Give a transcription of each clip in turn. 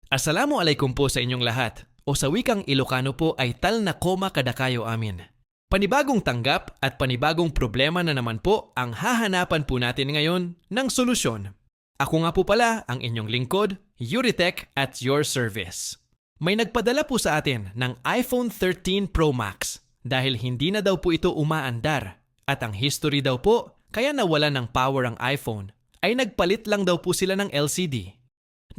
Assalamualaikum po sa inyong lahat. O sa wikang Ilocano po ay tal na koma kada kayo amin. Panibagong tanggap at panibagong problema na naman po ang hahanapan po natin ngayon ng solusyon. Ako nga po pala ang inyong lingkod, Yuritech at your service. May nagpadala po sa atin ng iPhone 13 Pro Max dahil hindi na daw po ito umaandar at ang history daw po kaya nawala ng power ang iPhone ay nagpalit lang daw po sila ng LCD.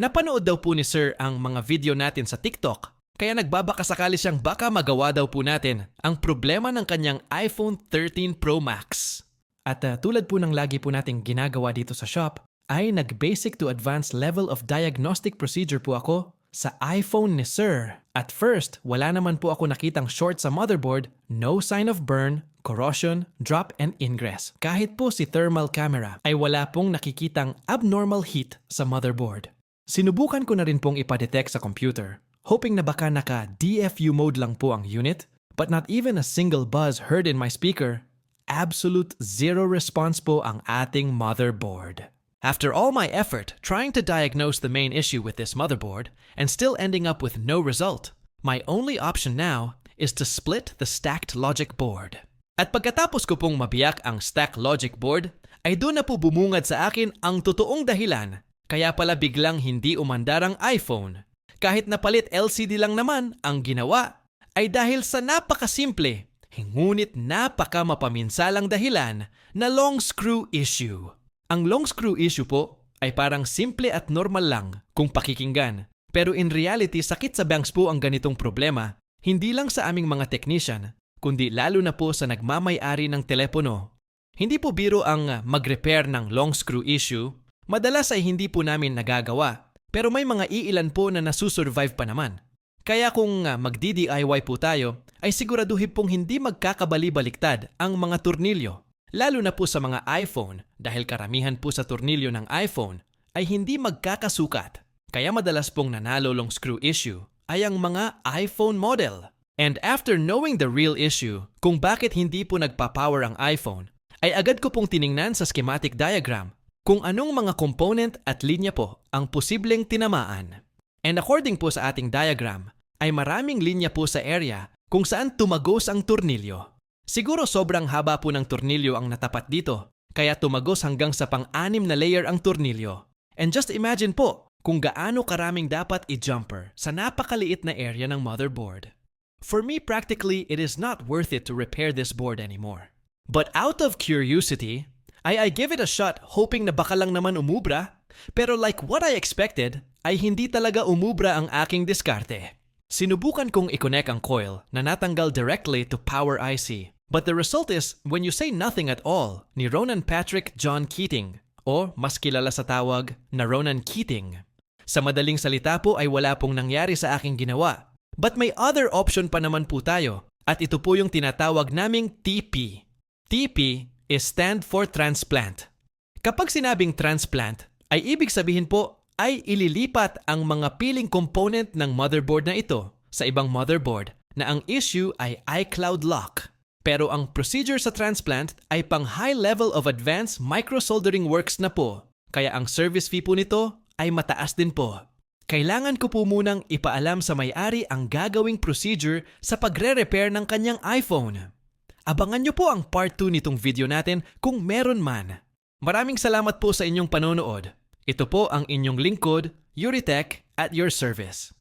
Napanood daw po ni Sir ang mga video natin sa TikTok kaya nagbabakasakali siyang baka magawa daw po natin ang problema ng kanyang iPhone 13 Pro Max. At tulad po ng lagi po nating ginagawa dito sa shop, ay nag-basic to advanced level of diagnostic procedure po ako sa iPhone ni Sir. At first, wala naman po ako nakitang short sa motherboard, no sign of burn, corrosion, drop and ingress. Kahit po si thermal camera ay wala pong nakikitang abnormal heat sa motherboard. Sinubukan ko na rin pong ipadetect sa computer, hoping na baka naka-DFU mode lang po ang unit, but not even a single buzz heard in my speaker. Absolute zero response po ang ating motherboard. After all my effort trying to diagnose the main issue with this motherboard and still ending up with no result, my only option now is to split the stacked logic board. At pagkatapos ko pong mabiyak ang stacked logic board, ay doon na po bumungad sa akin ang totoong dahilan kaya pala biglang hindi umandar ang iPhone. Kahit napalit LCD lang naman ang ginawa ay dahil sa napakasimple, ngunit napakamapaminsalang dahilan na long screw issue. Ang long screw issue po ay parang simple at normal lang kung pakikinggan. Pero in reality, sakit sa banks po ang ganitong problema, hindi lang sa aming mga technician, kundi lalo na po sa nagmamay-ari ng telepono. Hindi po biro ang mag-repair ng long screw issue. Madalas ay hindi po namin nagagawa, pero may mga iilan po na nasusurvive pa naman. Kaya kung magdi-DIY po tayo, ay siguraduhin pong hindi magkakabali-baliktad ang mga tornilyo. Lalo na po sa mga iPhone dahil karamihan po sa tornilyo ng iPhone ay hindi magkakasukat. Kaya madalas pong nanalo long screw issue ay ang mga iPhone model. And after knowing the real issue kung bakit hindi po nagpa-power ang iPhone, ay agad ko pong tiningnan sa schematic diagram kung anong mga component at linya po ang posibleng tinamaan. And according po sa ating diagram, ay maraming linya po sa area kung saan tumagos ang tornilyo. Siguro sobrang haba po ng tornilyo ang natapat dito, kaya tumagos hanggang sa pang-anim na layer ang tornilyo. And just imagine po kung gaano karaming dapat i-jumper sa napakaliit na area ng motherboard. For me, practically, it is not worth it to repair this board anymore. But out of curiosity, I give it a shot hoping na baka lang naman umubra, pero like what I expected, ay hindi talaga umubra ang aking diskarte. Sinubukan kong i-connect ang coil na natanggal directly to power IC, but the result is when you say nothing at all ni Ronan Patrick John Keating, o mas kilala sa tawag na Ronan Keating. Sa madaling salita po ay wala pong nangyari sa aking ginawa, but may other option pa naman po tayo, at ito po yung tinatawag naming TP. TP is stand for transplant. Kapag sinabing transplant, ay ibig sabihin po ay ililipat ang mga piling component ng motherboard na ito sa ibang motherboard na ang issue ay iCloud lock. Pero ang procedure sa transplant ay pang high level of advanced microsoldering works na po, kaya ang service fee po nito ay mataas din po. Kailangan ko po munang ipaalam sa may-ari ang gagawing procedure sa pagre-repair ng kanyang iPhone. Abangan nyo po ang part 2 nitong video natin kung meron man. Maraming salamat po sa inyong panonood. Ito po ang inyong lingkod, Yuritech at your service.